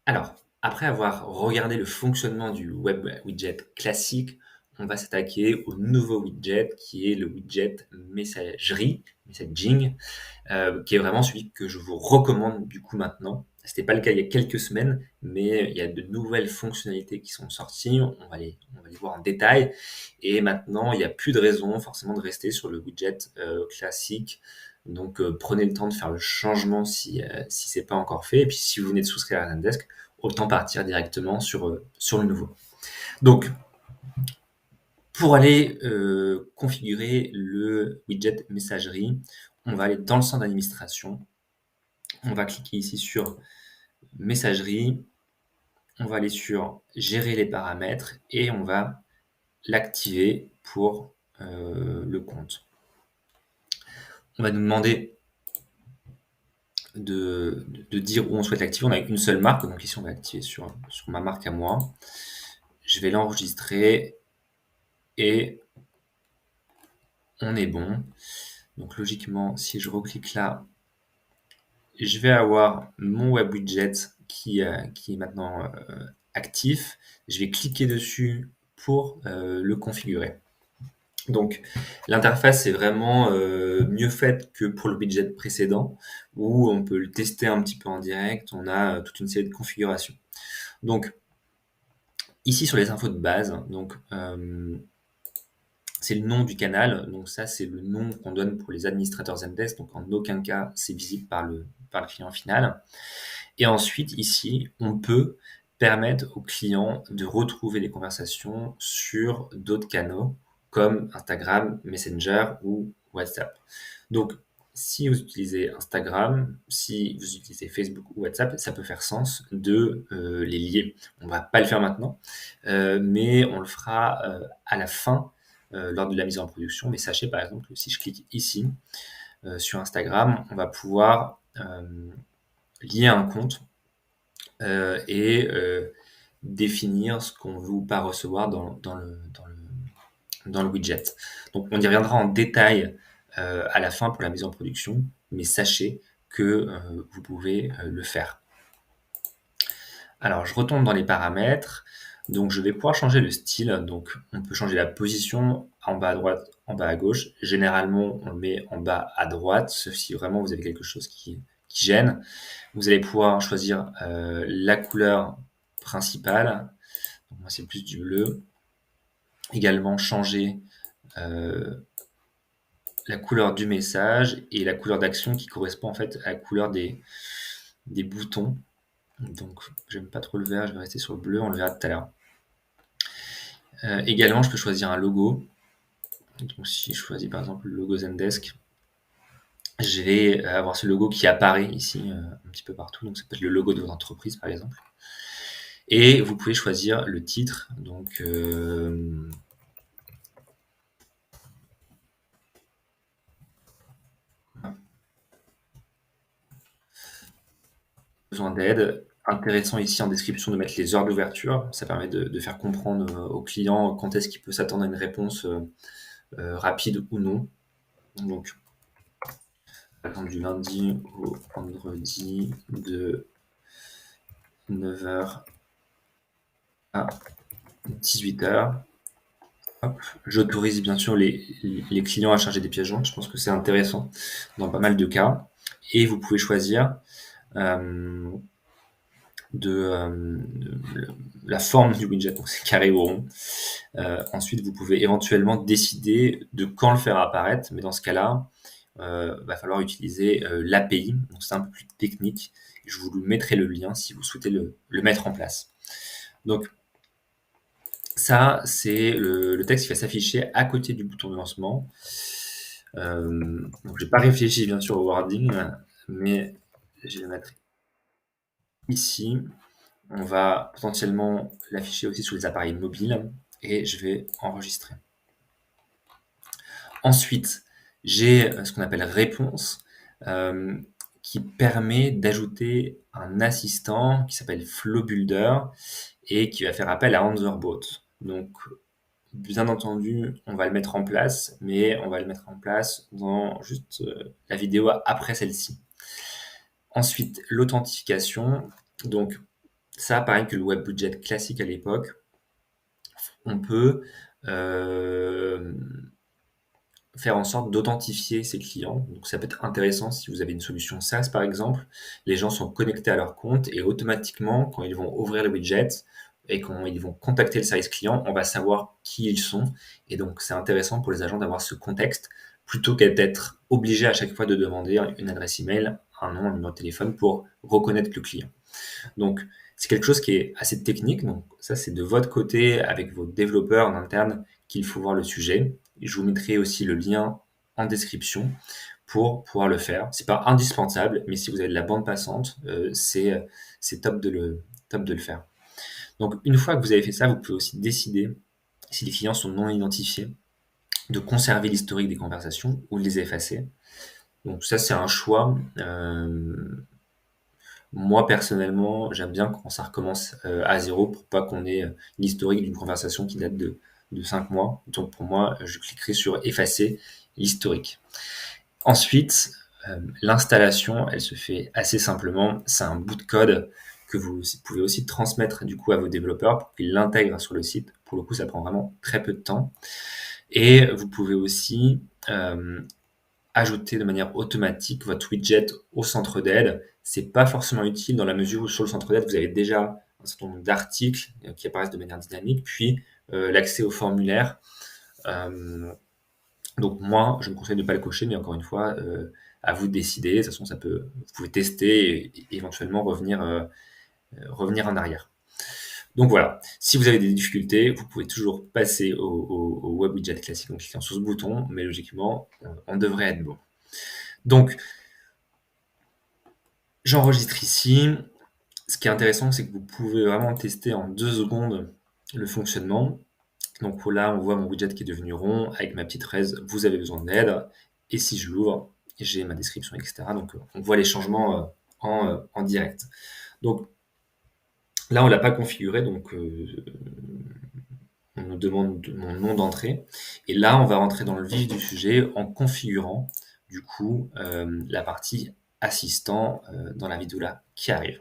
Alors, après avoir regardé le fonctionnement du web widget classique, on va s'attaquer au nouveau widget qui est le widget messagerie, messaging, qui est vraiment celui que je vous recommande du coup maintenant. C'était pas le cas il y a quelques semaines, mais il y a de nouvelles fonctionnalités qui sont sorties. On va les voir en détail. Et maintenant, il n'y a plus de raison forcément de rester sur le widget classique. Donc, prenez le temps de faire le changement si c'est pas encore fait. Et puis, si vous venez de souscrire à Zendesk, autant partir directement sur le nouveau. Donc, pour aller configurer le widget messagerie, on va aller dans le centre d'administration. On va cliquer ici sur messagerie. On va aller sur gérer les paramètres et on va l'activer pour le compte. On va nous demander de dire où on souhaite l'activer. On n'a qu'une seule marque, donc ici on va activer sur ma marque à moi. Je vais l'enregistrer et on est bon. Donc logiquement, si je reclique là, je vais avoir mon web widget qui est maintenant actif. Je vais cliquer dessus pour le configurer. Donc l'interface est vraiment mieux faite que pour le widget précédent où on peut le tester un petit peu en direct, on a toute une série de configurations. Donc ici sur les infos de base, donc c'est le nom du canal, donc ça c'est le nom qu'on donne pour les administrateurs Zendesk, donc en aucun cas c'est visible par le client final. Et ensuite ici on peut permettre au client de retrouver les conversations sur d'autres canaux comme Instagram, Messenger ou WhatsApp. Donc si vous utilisez Instagram, si vous utilisez Facebook ou WhatsApp, ça peut faire sens de les lier. On va pas le faire maintenant, mais on le fera à la fin lors de la mise en production. Mais sachez par exemple que si je clique ici sur Instagram, on va pouvoir lier un compte et définir ce qu'on veut ou pas recevoir dans le widget. Donc on y reviendra en détail à la fin pour la mise en production, mais sachez que vous pouvez le faire. Alors je retourne dans les paramètres. Donc je vais pouvoir changer le style. Donc on peut changer la position en bas à droite, en bas à gauche. Généralement on le met en bas à droite, sauf si vraiment vous avez quelque chose qui gêne. Vous allez pouvoir choisir la couleur principale. Donc moi c'est plus du bleu. Également changer la couleur du message et la couleur d'action qui correspond en fait à la couleur des boutons. Donc j'aime pas trop le vert, je vais rester sur le bleu, on le verra tout à l'heure. Également, je peux choisir un logo. Donc si je choisis par exemple le logo Zendesk, je vais avoir ce logo qui apparaît ici un petit peu partout. Donc ça peut être le logo de votre entreprise par exemple. Et vous pouvez choisir le titre. Donc besoin d'aide. Intéressant ici en description de mettre les heures d'ouverture. Ça permet de faire comprendre au client quand est-ce qu'il peut s'attendre à une réponse rapide ou non. Donc, par exemple, du lundi au vendredi de 9h à 18h. J'autorise bien sûr les clients à charger des pièces jointes. Je pense que c'est intéressant dans pas mal de cas. Et vous pouvez choisir la forme du widget, donc c'est carré ou rond. Ensuite, vous pouvez éventuellement décider de quand le faire apparaître, mais dans ce cas-là, va falloir utiliser l'API, donc c'est un peu plus technique. Je vous mettrai le lien si vous souhaitez le mettre en place. Donc ça, c'est le texte qui va s'afficher à côté du bouton de lancement. Donc j'ai pas réfléchi bien sûr au wording, mais je vais le mettre ici. On va potentiellement l'afficher aussi sur les appareils mobiles et je vais enregistrer. Ensuite, j'ai ce qu'on appelle réponse qui permet d'ajouter un assistant qui s'appelle Flowbuilder et qui va faire appel à Answerbot. Donc, bien entendu, on va le mettre en place, mais on va le mettre en place dans juste la vidéo après celle-ci. Ensuite, l'authentification. Donc, Ça, pareil que le web widget classique à l'époque, on peut faire en sorte d'authentifier ses clients. Donc ça peut être intéressant si vous avez une solution SaaS par exemple. Les gens sont connectés à leur compte et automatiquement, quand ils vont ouvrir le widget et quand ils vont contacter le service client, on va savoir qui ils sont. Et donc c'est intéressant pour les agents d'avoir ce contexte plutôt qu'à d'être obligé à chaque fois de demander une adresse email, un nom, un numéro de téléphone pour reconnaître le client. Donc, c'est quelque chose qui est assez technique. Donc, ça, c'est de votre côté, avec vos développeurs en interne, qu'il faut voir le sujet. Et je vous mettrai aussi le lien en description pour pouvoir le faire. C'est pas indispensable, mais si vous avez de la bande passante, c'est top de le faire. Donc, une fois que vous avez fait ça, vous pouvez aussi décider, si les clients sont non identifiés, de conserver l'historique des conversations ou de les effacer. Donc, ça, c'est un choix. Moi, personnellement, j'aime bien quand ça recommence à zéro pour pas qu'on ait l'historique d'une conversation qui date de 5 mois. Donc, pour moi, je cliquerai sur effacer l'historique. Ensuite, l'installation, elle se fait assez simplement. C'est un bout de code que vous pouvez aussi transmettre du coup à vos développeurs pour qu'ils l'intègrent sur le site. Pour le coup, ça prend vraiment très peu de temps. Et vous pouvez aussi ajouter de manière automatique votre widget au centre d'aide. C'est pas forcément utile dans la mesure où sur le centre d'aide, vous avez déjà un certain nombre d'articles qui apparaissent de manière dynamique, puis l'accès au formulaire. Donc moi, je me conseille de ne pas le cocher, mais encore une fois, à vous de décider. De toute façon, vous pouvez tester et éventuellement revenir en arrière. Donc voilà, si vous avez des difficultés, vous pouvez toujours passer au web widget classique en cliquant sur ce bouton, mais logiquement, on devrait être bon. Donc, j'enregistre ici. Ce qui est intéressant, c'est que vous pouvez vraiment tester en 2 secondes le fonctionnement. Donc là, on voit mon widget qui est devenu rond avec ma petite raise. Vous avez besoin d'aide. Et si je l'ouvre, j'ai ma description, etc. Donc on voit les changements en direct. Donc là, on l'a pas configuré, donc on nous demande mon nom d'entrée. Et là, on va rentrer dans le vif du sujet en configurant du coup la partie assistant dans la vidéo là qui arrive.